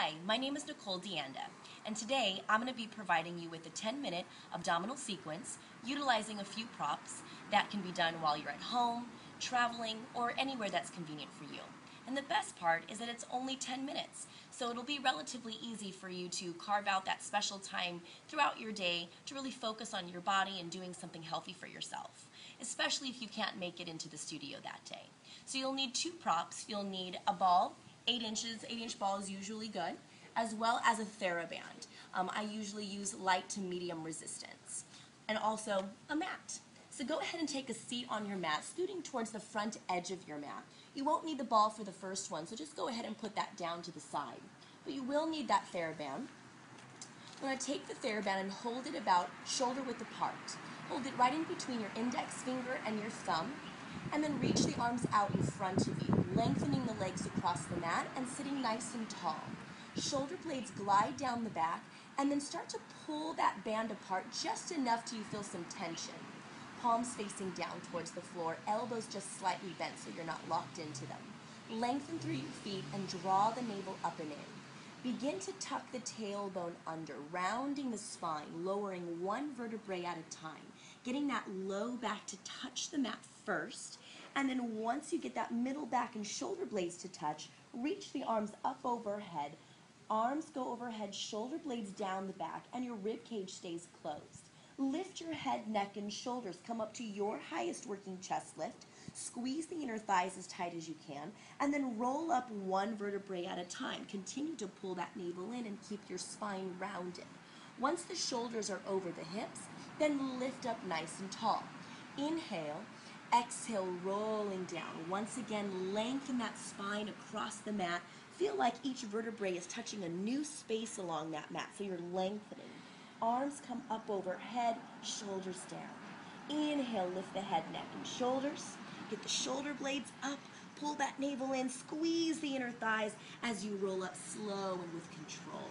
Hi, my name is Nicole and today I'm going to be providing you with a 10-minute abdominal sequence utilizing a few props that can be done while you're at home, traveling, or anywhere that's convenient for you. And the best part is that it's only 10 minutes, so it'll be relatively easy for you to carve out that special time throughout your day to really focus on your body and doing something healthy for yourself, especially if you can't make it into the studio that day. So you'll need two props. You'll need a ball, 8 inches, 8-inch ball is usually good, as well as a TheraBand. I usually use light to medium resistance, and also a mat. So go ahead and take a seat on your mat, scooting towards the front edge of your mat. You won't need the ball for the first one, so just go ahead and put that down to the side. But you will need that TheraBand. I'm going to take the TheraBand and hold it about shoulder width apart. Hold it right in between your index finger and your thumb, and then reach the arms out in front of you, lengthening the legs across the mat and sitting nice and tall. Shoulder blades glide down the back, and then start to pull that band apart just enough till you feel some tension. Palms facing down towards the floor, elbows just slightly bent so you're not locked into them. Lengthen through your feet and draw the navel up and in. Begin to tuck the tailbone under, rounding the spine, lowering one vertebrae at a time, getting that low back to touch the mat first, and then once you get that middle back and shoulder blades to touch, reach the arms up overhead. Arms go overhead, shoulder blades down the back, and your rib cage stays closed. Lift your head, neck, and shoulders. Come up to your highest working chest lift. Squeeze the inner thighs as tight as you can, and then roll up one vertebrae at a time. Continue to pull that navel in and keep your spine rounded. Once the shoulders are over the hips, then lift up nice and tall. Inhale, exhale, rolling down. Once again, lengthen that spine across the mat. Feel like each vertebrae is touching a new space along that mat, so you're lengthening. Arms come up overhead, shoulders down. Inhale, lift the head, neck, and shoulders. Get the shoulder blades up, pull that navel in, squeeze the inner thighs as you roll up slow and with control,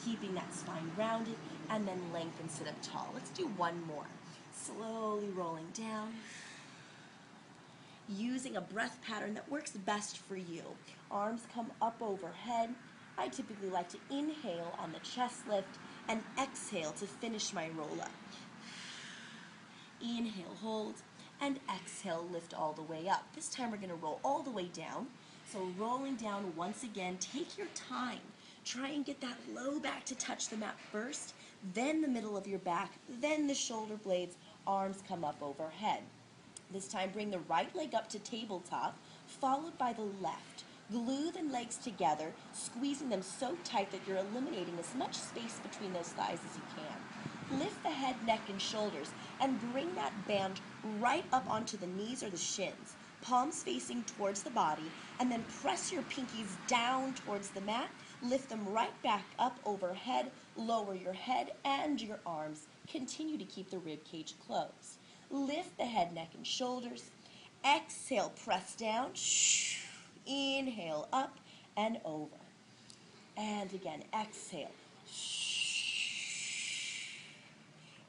keeping that spine rounded, and then lengthen, sit up tall. Let's do one more. Slowly rolling down, using a breath pattern that works best for you. Arms come up overhead. I typically like to inhale on the chest lift and exhale to finish my roll up. Inhale, hold, and exhale, lift all the way up. This time we're going to roll all the way down. So rolling down once again, take your time. Try and get that low back to touch the mat first, then the middle of your back, then the shoulder blades, arms come up overhead. This time bring the right leg up to tabletop, followed by the left. Glue the legs together, squeezing them so tight that you're eliminating as much space between those thighs as you can. Lift the head, neck, and shoulders, and bring that band right up onto the knees or the shins. Palms facing towards the body, and then press your pinkies down towards the mat. Lift them right back up overhead. Lower your head and your arms. Continue to keep the rib cage closed. Lift the head, neck, and shoulders. Exhale, press down. Inhale, up and over. And again, exhale.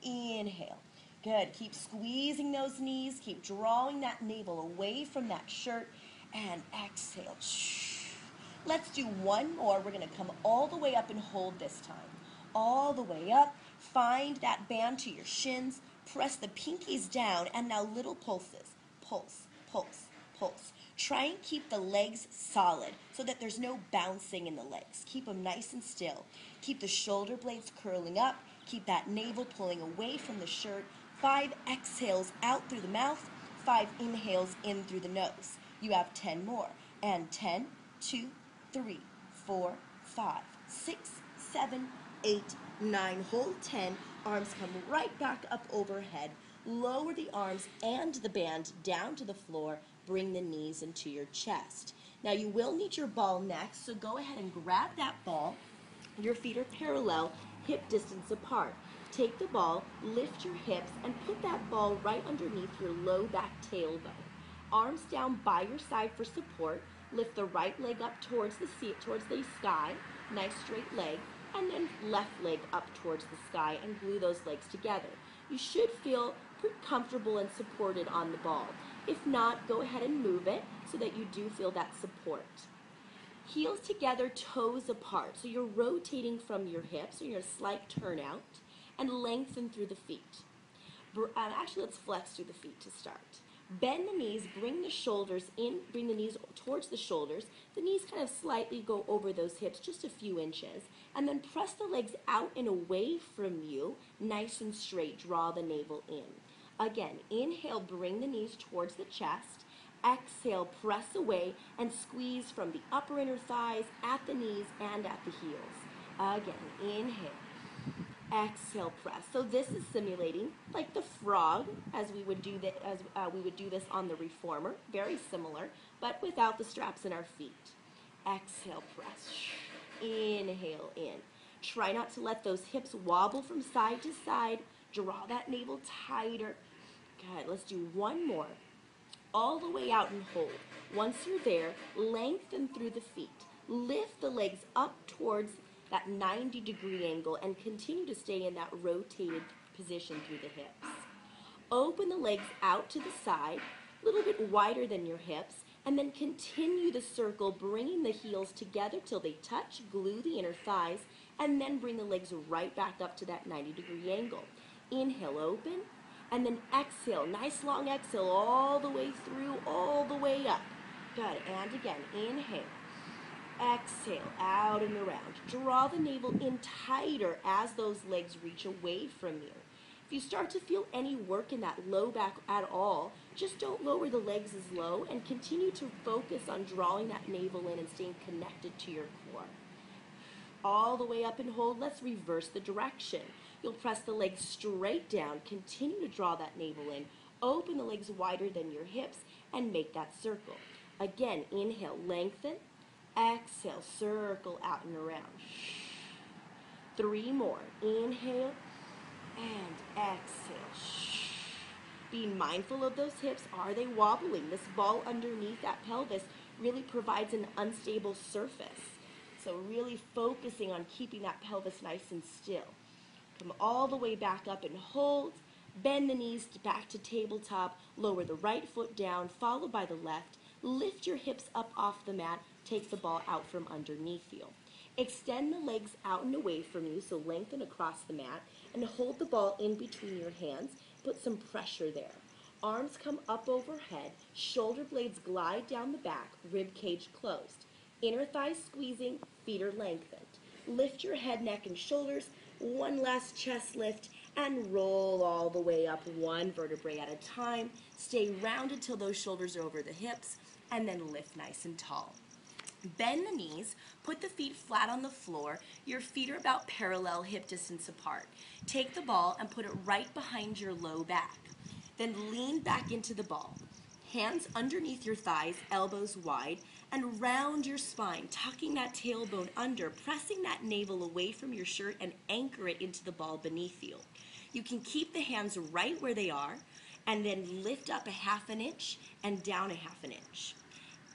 Inhale. Good. Keep squeezing those knees. Keep drawing that navel away from that shirt. And exhale. Let's do one more. We're going to come all the way up and hold this time. All the way up. Find that band to your shins. Press the pinkies down. And now little pulses. Pulse, pulse, pulse. Try and keep the legs solid so that there's no bouncing in the legs. Keep them nice and still. Keep the shoulder blades curling up. Keep that navel pulling away from the shirt. 5 exhales out through the mouth. 5 inhales in through the nose. You have 10 more. And 10, 2, 3, 4, 5, 6, 7, 8, 9. Hold 10. Arms come right back up overhead. Lower the arms and the band down to the floor. Bring the knees into your chest. Now you will need your ball next, so go ahead and grab that ball. Your feet are parallel, hip distance apart. Take the ball, lift your hips, and put that ball right underneath your low back tailbone. Arms down by your side for support. Lift the right leg up towards the sky, nice straight leg, and then left leg up towards the sky and glue those legs together. You should feel pretty comfortable and supported on the ball. If not, go ahead and move it so that you do feel that support. Heels together, toes apart. So you're rotating from your hips, so you're a slight turnout, and lengthen through the feet. Actually, let's flex through the feet to start. Bend the knees, bring the shoulders in, bring the knees towards the shoulders. The knees kind of slightly go over those hips, just a few inches. And then press the legs out and away from you, nice and straight. Draw the navel in. Again, inhale, bring the knees towards the chest. Exhale, press away and squeeze from the upper inner thighs, at the knees, and at the heels. Again, inhale. Exhale, press. So this is simulating like the frog, as we would do this on the reformer. Very similar, but without the straps in our feet. Exhale, press. Inhale in. Try not to let those hips wobble from side to side. Draw that navel tighter. Good. Let's do one more. All the way out and hold. Once you're there, lengthen through the feet. Lift the legs up towards that 90-degree angle and continue to stay in that rotated position through the hips. Open the legs out to the side, a little bit wider than your hips, and then continue the circle, bringing the heels together till they touch, glue the inner thighs, and then bring the legs right back up to that 90-degree angle. Inhale, open, and then exhale, nice long exhale all the way through, all the way up. Good, and again, inhale. Exhale, out and around. Draw the navel in tighter as those legs reach away from you. If you start to feel any work in that low back at all, just don't lower the legs as low and continue to focus on drawing that navel in and staying connected to your core. All the way up and hold. Let's reverse the direction. You'll press the legs straight down, continue to draw that navel in, open the legs wider than your hips, and make that circle. Again, inhale, lengthen. Exhale, circle out and around. 3 more. Inhale and exhale. Being mindful of those hips. Are they wobbling? This ball underneath that pelvis really provides an unstable surface. So really focusing on keeping that pelvis nice and still. Come all the way back up and hold. Bend the knees back to tabletop. Lower the right foot down, followed by the left. Lift your hips up off the mat. Take the ball out from underneath you. Extend the legs out and away from you, so lengthen across the mat, and hold the ball in between your hands. Put some pressure there. Arms come up overhead, shoulder blades glide down the back, rib cage closed. Inner thighs squeezing, feet are lengthened. Lift your head, neck, and shoulders. One last chest lift, and roll all the way up, one vertebrae at a time. Stay rounded till those shoulders are over the hips, and then lift nice and tall. Bend the knees, put the feet flat on the floor. Your feet are about parallel, hip distance apart. Take the ball and put it right behind your low back. Then lean back into the ball. Hands underneath your thighs, elbows wide, and round your spine, tucking that tailbone under, pressing that navel away from your shirt and anchor it into the ball beneath you. You can keep the hands right where they are and then lift up a 1/2 inch and down a 1/2 inch.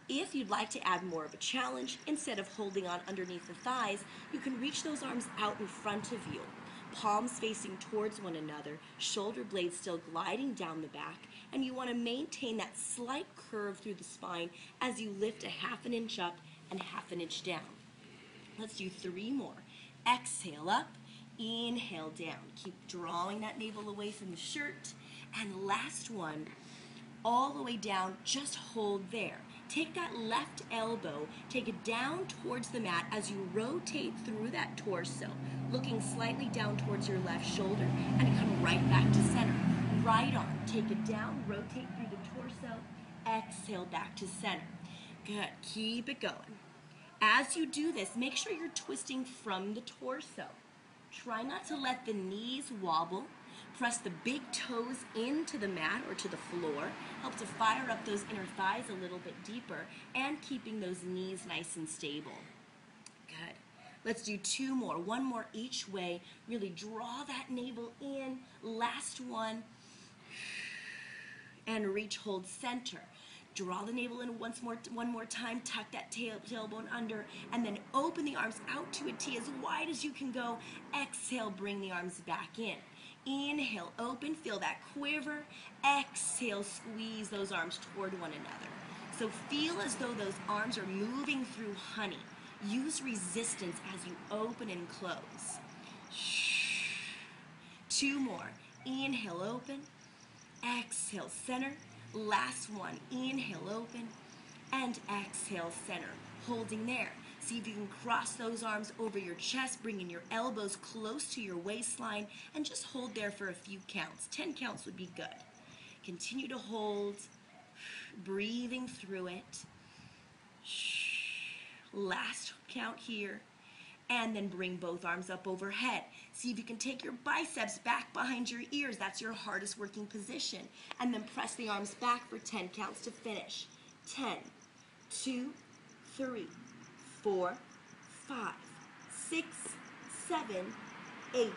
If you'd like to add more of a challenge, instead of holding on underneath the thighs, you can reach those arms out in front of you. Palms facing towards one another, shoulder blades still gliding down the back, and you want to maintain that slight curve through the spine as you lift a 1/2 inch up and 1/2 inch down. Let's do 3 more. Exhale up, inhale down. Keep drawing that navel away from the shirt. And last one, all the way down, just hold there. Take that left elbow, take it down towards the mat as you rotate through that torso, looking slightly down towards your left shoulder, and come right back to center. Right arm, take it down, rotate through the torso, exhale back to center. Good, keep it going. As you do this, make sure you're twisting from the torso. Try not to let the knees wobble. Press the big toes into the mat or to the floor. Help to fire up those inner thighs a little bit deeper and keeping those knees nice and stable. Good. Let's do 2 more. 1 more each way. Really draw that navel in. Last one. And reach, hold center. Draw the navel in one more time. Tuck that tailbone under. And then open the arms out to a T as wide as you can go. Exhale, bring the arms back in. Inhale, open, feel that quiver. Exhale, squeeze those arms toward one another. So feel as though those arms are moving through honey. Use resistance as you open and close. 2 more. Inhale, open. Exhale, center. Last one. Inhale, open. And exhale, center. Holding there. See if you can cross those arms over your chest, bringing your elbows close to your waistline, and just hold there for a few counts. 10 counts would be good. Continue to hold, breathing through it. Last count here. And then bring both arms up overhead. See if you can take your biceps back behind your ears. That's your hardest working position. And then press the arms back for 10 counts to finish. 10, 2, 3, 4, 5, 6, 7, 8,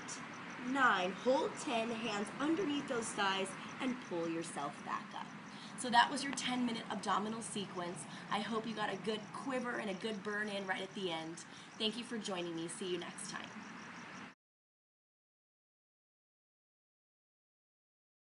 9. Hold 10, hands underneath those thighs, and pull yourself back up. So that was your 10-minute abdominal sequence. I hope you got a good quiver and a good burn in right at the end. Thank you for joining me. See you next time.